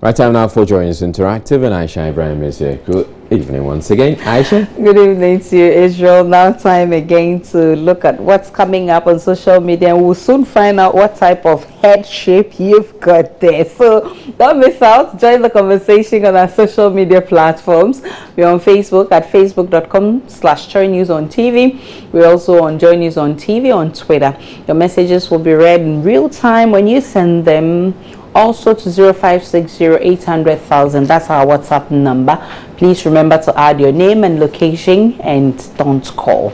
Right time now for Joy Interactive, and Aisha Ibrahim is here. Good evening once again, Aisha. Good evening to you, Israel. Now time again to look at what's coming up on social media, and we'll soon find out what type of head shape you've got there. So don't miss out. Join the conversation on our social media platforms. We're on Facebook at facebook.com/JoyNewsOnTV. We're also on Joy News on TV on Twitter. Your messages will be read in real time when you send them. Also to 0560-800,000. That's our WhatsApp number. Please remember to add your name and location and don't call.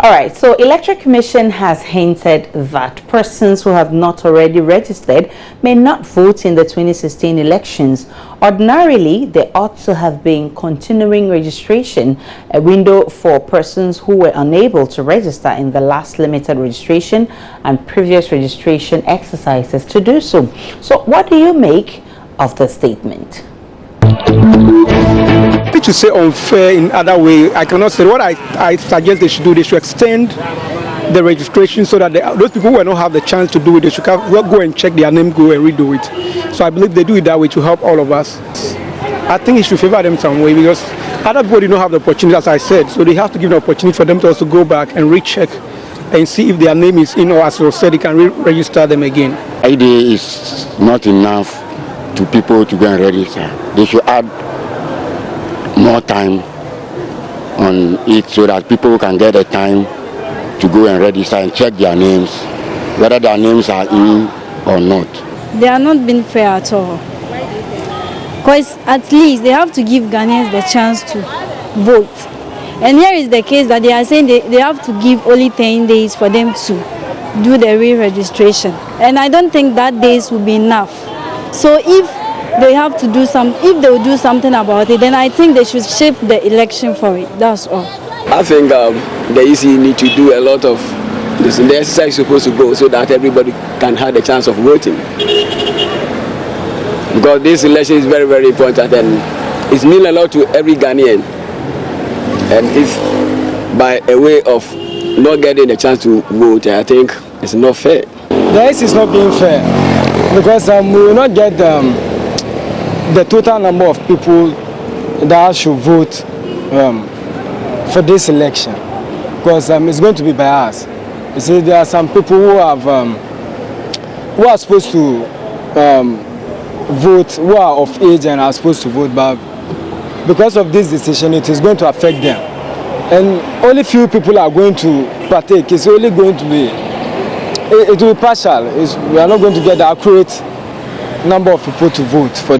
All right, so Electoral Commission has hinted that persons who have not already registered may not vote in the 2016 elections. Ordinarily, there ought to have been continuing registration, a window for persons who were unable to register in the last limited registration and previous registration exercises to do so. So what do you make of the statement? To say unfair in other way, I cannot say. What I suggest they should do, they should extend the registration so that those people who will not have the chance to do it, they should go and check their name, go and redo it. So I believe they do it that way to help all of us. I think it should favor them some way because other people do not have the opportunity, as I said, so they have to give an opportunity for them to also go back and recheck and see if their name is in, or as you said, they can re-register them again. ID is not enough to people to go and register. They should add more time on it so that people can get the time to go and register and check their names, whether their names are in or not. They are not being fair at all. Because at least they have to give Ghanaians the chance to vote. And here is the case that they are saying they have to give only 10 days for them to do the re-registration. And I don't think that days will be enough. So if they have to do if they will do something about it, then I think they should shift the election for it. That's all. I think the EC need to do a lot of this. The exercise is supposed to go so that everybody can have the chance of voting. Because this election is very, very important and it means a lot to every Ghanaian. And if by a way of not getting the chance to vote, I think it's not fair. The EC is not being fair because we will not get the total number of people that should vote for this election, because it's going to be biased. You see, there are some people who have who are supposed to vote, who are of age and are supposed to vote, but because of this decision, it is going to affect them, and only few people are going to partake. It's only going to be, it will be partial. We are not going to get the accurate number of people to vote for.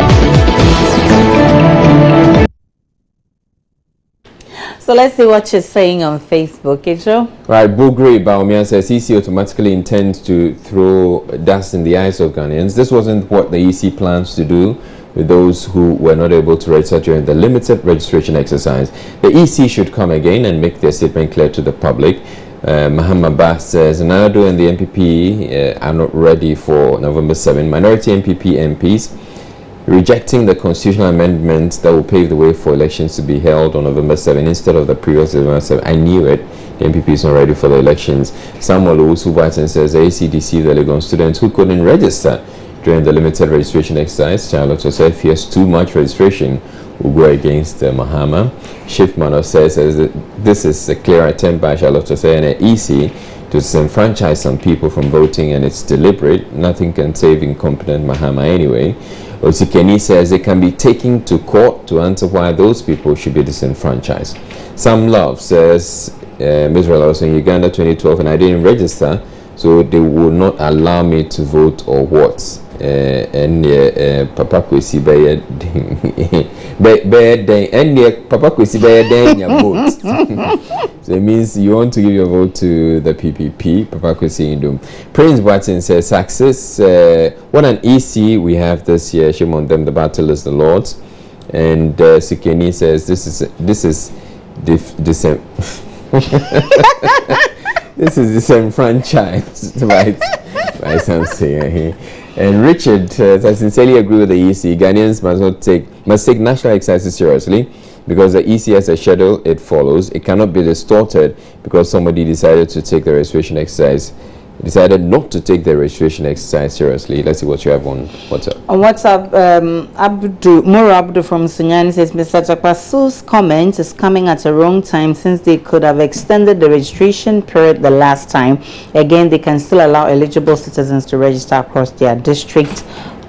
So let's see what she's saying on Facebook, Israel. Right, Bugri Baumia says EC automatically intends to throw dust in the eyes of Ghanaians. This wasn't what the EC plans to do with those who were not able to register during the limited registration exercise. The EC should come again and make their statement clear to the public. Muhammad Bass says Nado and the MPP are not ready for November 7. Minority MPP MPs rejecting the constitutional amendment that will pave the way for elections to be held on November 7 instead of the previous November 7. I knew it. The MPP is not ready for the elections. Samuel Owusu-Barton says the ACDC, the Legon students who couldn't register during the limited registration exercise, Charlotte said fears too much registration will go against Mahama. Shiftman says this is a clear attempt by Charlotte to say and the EC to disenfranchise some people from voting, and it's deliberate. Nothing can save incompetent Mahama anyway. Osikeni says they can be taken to court to answer why those people should be disenfranchised. Sam Love says Israel, I was in Uganda 2012 and I didn't register, so they will not allow me to vote or what. And Papa Kwesi Baye Papa Kwesi Baye your vote. So it means you want to give your vote to the PPP, Papa Kwesi Indum. Prince Watson says success. What an EC we have this year. Shame on them. The battle is the Lord's. And Sikeni says this is disenfranchised, right? By some saying. And Richard says, I sincerely agree with the EC. Ghanaians must take national exercises seriously because the EC has a schedule it follows. It cannot be distorted because somebody decided to take the registration exercise decided not to take the registration exercise seriously. Let's see what you have on WhatsApp. On WhatsApp, Moro Abdu from Sunyani says, Mr. Chakpasu's comment is coming at a wrong time since they could have extended the registration period the last time. Again, they can still allow eligible citizens to register across their district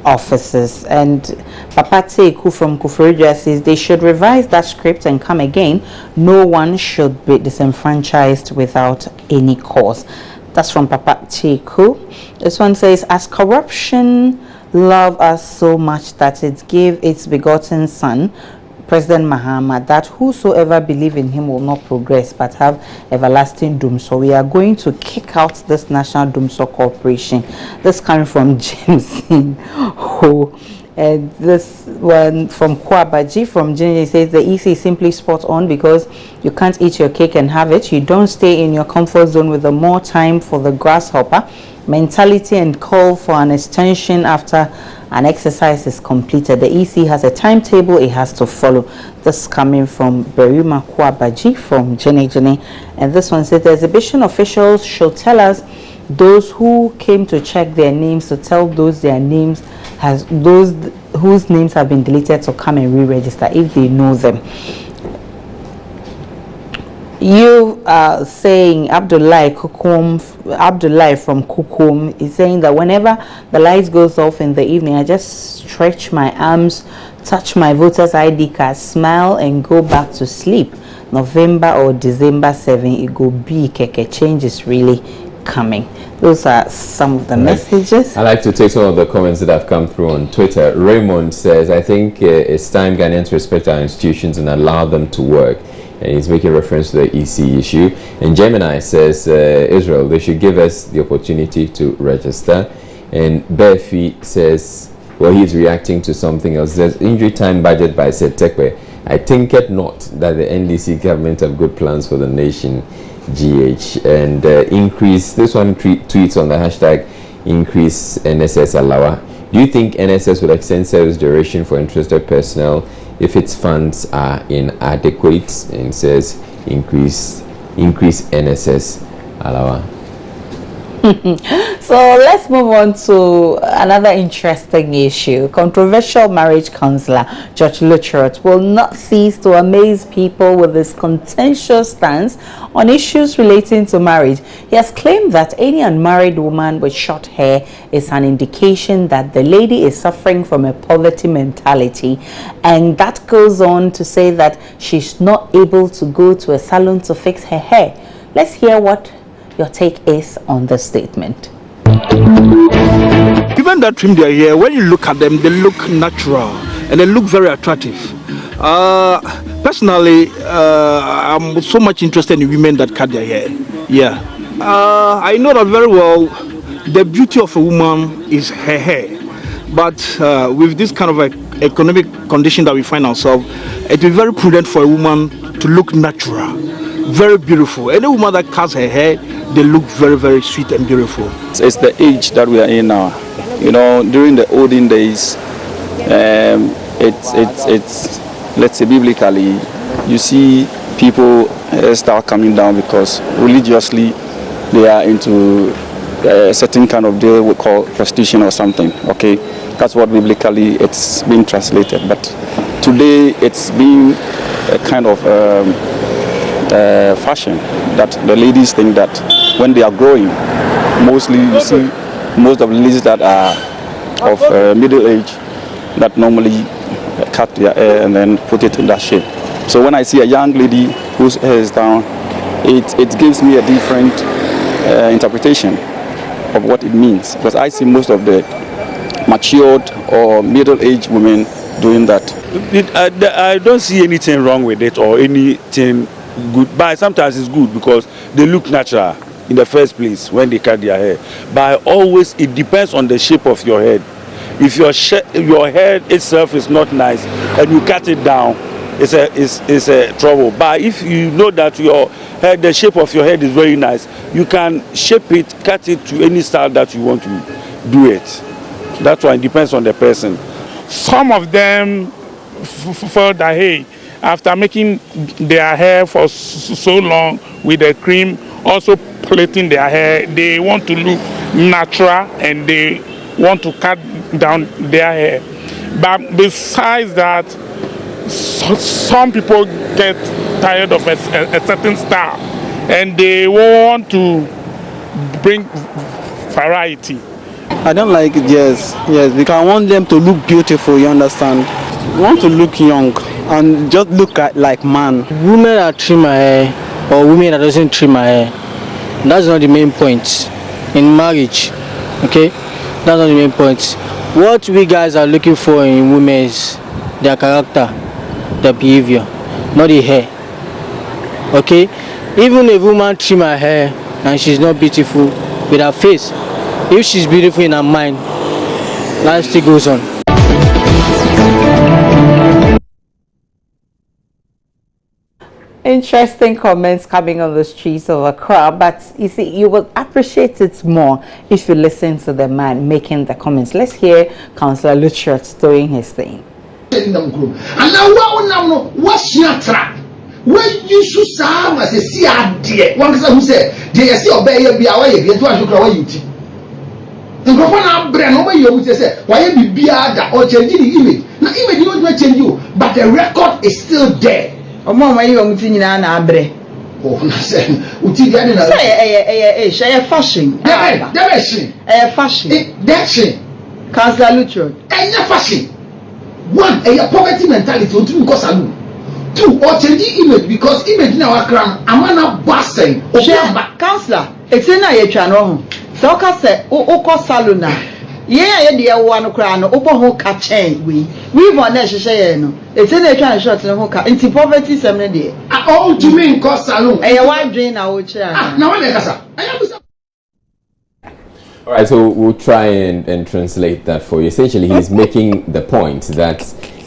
offices. And Papa Teku from Kufuridua says they should revise that script and come again. No one should be disenfranchised without any cause. That's from Papa Teku. This one says, as corruption love us so much that it gave its begotten son, President Mahama, that whosoever believe in him will not progress but have everlasting doom. So we are going to kick out this National Doomsor Corporation. This coming from James who and this one from Kwabaji from Ginger says the EC is simply spot on because you can't eat your cake and have it. You don't stay in your comfort zone with the more time for the grasshopper mentality and call for an extension after an exercise is completed. The EC has a timetable it has to follow. This coming from Beruma Kwabaji from Jenny. And this one says the exhibition officials should tell us those who came to check their names, to tell those their names has those whose names have been deleted to come and re-register if they know them. You are saying Abdullah from Kukum is saying that whenever the lights goes off in the evening, I just stretch my arms, touch my voter's ID card, smile and go back to sleep. November or December 7, it go be keke change is really coming. Those are some of the messages. I like to take some of the comments that have come through on Twitter. Raymond says, I think it's time Ghanaians respect our institutions and allow them to work. And he's making reference to the EC issue. And Gemini says, Israel, they should give us the opportunity to register. And Befi says, well, he's reacting to something else. There's injury time budget by Setekwe. I think it not that the NDC government have good plans for the nation. GH and increase. This one tweets on the hashtag increase NSS Alawa. Do you think NSS will extend service duration for interested personnel if its funds are inadequate? And says increase NSS Alawa. So let's move on to another interesting issue. Controversial marriage counselor Judge Lutterodt will not cease to amaze people with his contentious stance on issues relating to marriage. He has claimed that any unmarried woman with short hair is an indication that the lady is suffering from a poverty mentality, and that goes on to say that she's not able to go to a salon to fix her hair. Let's hear what your take is on this statement. Given that trim their hair, when you look at them, they look natural and they look very attractive. Personally, I'm so much interested in women that cut their hair. Yeah. I know that very well. The beauty of a woman is her hair. But with this kind of economic condition that we find ourselves, it is very prudent for a woman to look natural, very beautiful. Any woman that cuts her hair, they look very, very sweet and beautiful. It's the age that we are in now. You know, during the olden days, it's let's say biblically, you see people start coming down because religiously they are into a certain kind of deal we call prostitution or something. Okay, that's what biblically it's been translated. But today it's been a kind of fashion that the ladies think that when they are growing, mostly you see most of the ladies that are of middle age that normally cut their hair and then put it in that shape. So when I see a young lady whose hair is down, it gives me a different interpretation of what it means, because I see most of the matured or middle-aged women doing that. I don't see anything wrong with it or anything good, but sometimes it's good because they look natural in the first place when they cut their hair. But always it depends on the shape of your head. If your head itself is not nice and you cut it down, it's a trouble. But if you know that your head, the shape of your head is very nice, you can shape it, cut it to any style that you want to do it. That's why it depends on the person. Some of them felt that, hey, after making their hair for so long with the cream, also plaiting their hair. They want to look natural and they want to cut down their hair. But besides that, some people get tired of a certain style and they want to bring variety. I don't like it, yes, because I want them to look beautiful, you understand? I want to look young and just look like man. Women that trim my hair or women that doesn't trim my hair, that's not the main point in marriage, okay? That's not the main point. What we guys are looking for in women is their character, their behavior, not the hair, okay? Even if a woman trim her hair and she's not beautiful with her face, if she's beautiful in her mind, life still goes on. Interesting comments coming on the streets of Accra, but you see, you will appreciate it more if you listen to the man making the comments. Let's hear Councillor Lutterodt doing his thing. And now, what's your trap? When you should serve as a CRD, one person who said, they see obey your be away, get to you. The governor brand over you would say, why you be or changing the image? Now, image you not change you, but the record is still there. Oh, Mama, you are in an abre. Oh, say, fashion. Fashion. That's Councillor Lutterodt. And fashion. One, a poverty mentality, two, because I two, or changing image, because image in our crown, a man of busting. Councillor, it's in a channel. So, Cassa, Oko Saluna. Yeah, dear one crown, Opo Catchain. We want to say, it's in a channel shot in Hoka, into poverty 7 days. All to me, cost saloon. A white drain, I would say. Now, I All right, so we'll try and translate that for you. Essentially, he's making the point that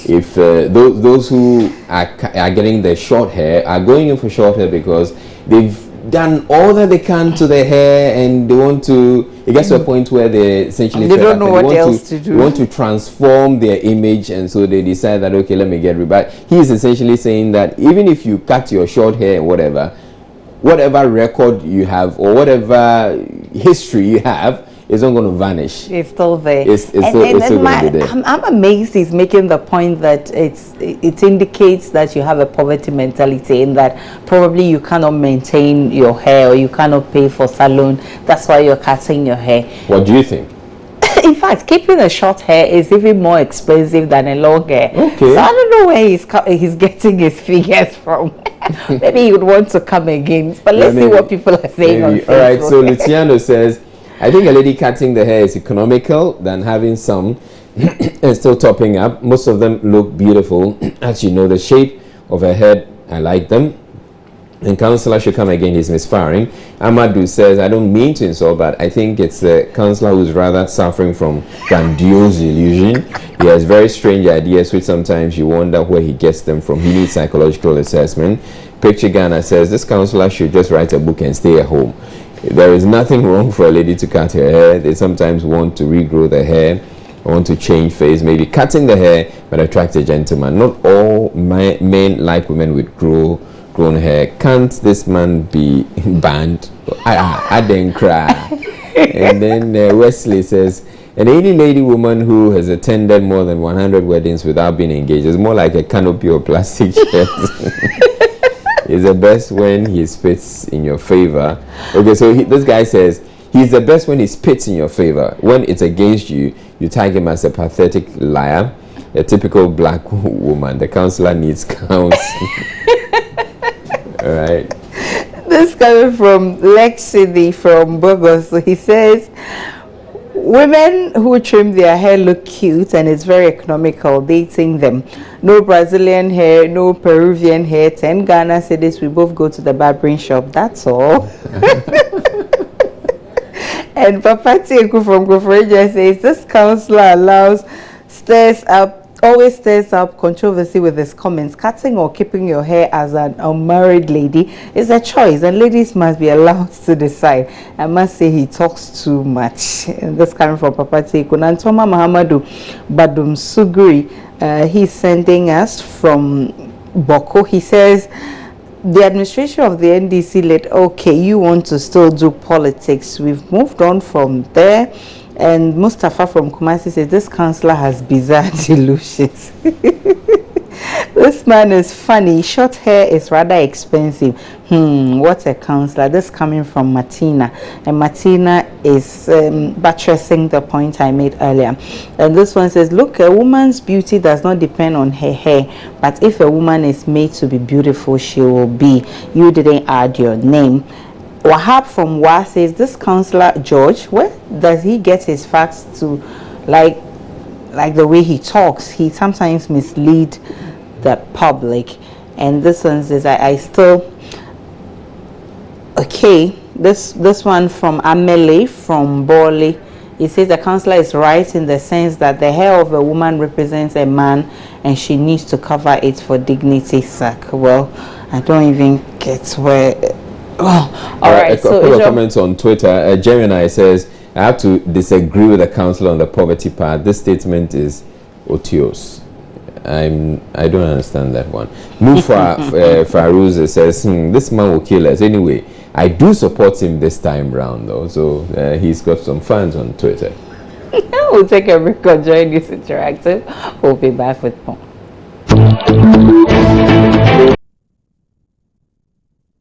if those who are getting the short hair are going in for short hair because they've done all that they can to their hair and they want to, it gets to a point where they essentially they don't know what else to do. They want to transform their image, and so they decide that, okay, let me get rid. But he's essentially saying that even if you cut your short hair and whatever record you have or whatever history you have, it's not going to vanish. It's still there. It's still going to be there. I'm amazed he's making the point that it indicates that you have a poverty mentality, in that probably you cannot maintain your hair or you cannot pay for salon. That's why you're cutting your hair. What do you think? In fact, keeping a short hair is even more expensive than a long hair. Okay. So I don't know where he's getting his figures from. Maybe he would want to come again. But let's see what people are saying on Facebook. All right, so Luciano says, I think a lady cutting the hair is economical than having some and still topping up. Most of them look beautiful. As you know, the shape of her head, I like them. And councillor should come again, he's misfiring. Amadou says, I don't mean to insult, but I think it's the councillor who's rather suffering from grandiose illusion. He has very strange ideas, which sometimes you wonder where he gets them from. He needs psychological assessment. Picture Ghana says, this councillor should just write a book and stay at home. There is nothing wrong for a lady to cut her hair. They sometimes want to regrow their hair, want to change face, maybe cutting the hair, but attract a gentleman. Not all men like women with grown hair. Can't this man be banned? I didn't cry. And then Wesley says, and any lady woman who has attended more than 100 weddings without being engaged is more like a canopy or plastic shirt. Is the best when he spits in your favor. Okay, so this guy says he's the best when he spits in your favor. When it's against you, you tag him as a pathetic liar, a typical black woman. The councillor needs counts. All right. This coming from Lexidi from Burgos. So he says, women who trim their hair look cute and it's very economical dating them. No Brazilian hair, no Peruvian hair. 10 Ghana cedis. We both go to the barbering shop. That's all. And Papa Teku from Gofreja says this councillor always stirs up controversy with his comments. Cutting or keeping your hair as an unmarried lady is a choice, and ladies must be allowed to decide. I must say he talks too much. And this coming from Papa Teku. Nantoma Mahamadou Badum Sugri, he's sending us from Boko. He says, the administration of the NDC led, okay, you want to still do politics. We've moved on from there. And Mustafa from Kumasi says, this councillor has bizarre delusions. This man is funny. Short hair is rather expensive. What a councillor. This coming from Martina. And Martina is buttressing the point I made earlier. And this one says, look, a woman's beauty does not depend on her hair. But if a woman is made to be beautiful, she will be. You didn't add your name. Wahab from Wa says, this councillor George, where does he get his facts to? Like the way he talks, he sometimes mislead the public. And this one says, I still, okay, this one from Amele from Borley. It says the councillor is right in the sense that the hair of a woman represents a man and she needs to cover it for dignity's sake. Well, I don't even get where. Oh, all right. A couple of comments on Twitter. Gemini says, I have to disagree with the councillor on the poverty part. This statement is otiose. I don't understand that one. Mufa Faruz says, this man will kill us. Anyway, I do support him this time round though. So he's got some fans on Twitter. We'll take a break or join this interactive. We'll be back with more.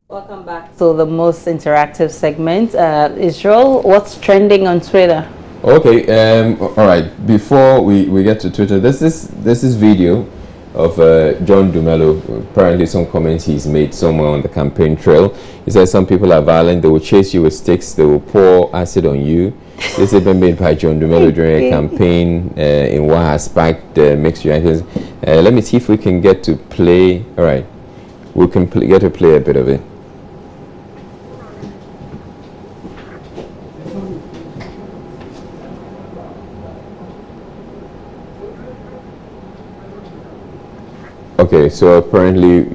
Welcome back to the most interactive segment. Israel, what's trending on Twitter? Okay, all right. Before we get to Twitter, this is video of John Dumelo. Apparently, some comments he's made somewhere on the campaign trail. He says some people are violent. They will chase you with sticks. They will pour acid on you. This has been made by John Dumelo during a campaign in what has sparked mixed reactions. Let me see if we can get to play. All right, we can get to play a bit of it. Okay, so apparently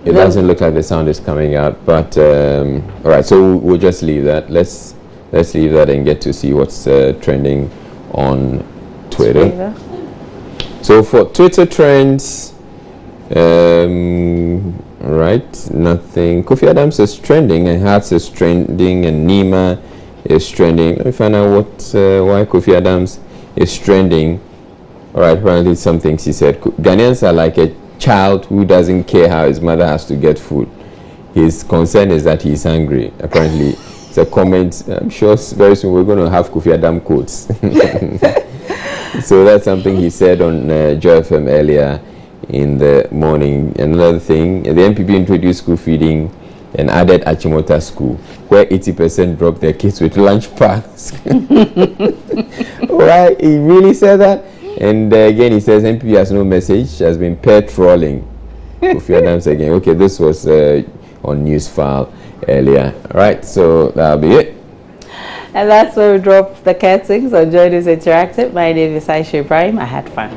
it doesn't look like the sound is coming out, but all right, so we'll just leave that. Let's leave that and get to see what's trending on Twitter. So for Twitter trends, right, nothing. Kofi Adams is trending, and Hearts is trending, and Nima is trending. Let me find out why Kofi Adams is trending. All right, apparently some things he said. Ghanaians are like a child who doesn't care how his mother has to get food. His concern is that he's hungry. Apparently, it's a comment. I'm sure very soon we're going to have Kofi Adam quotes. So that's something he said on Joy FM earlier in the morning. Another thing, the NPP introduced school feeding and added Achimota School, where 80% drop their kids with lunch packs. Right? He really said that? And again, he says NPP has no message, has been patrolling. Kofi Adams again. Okay, this was on News File earlier. All right, so that'll be it. And that's where we drop the curtains on Join Us Interactive. My name is Aisha Ibrahim. I had fun.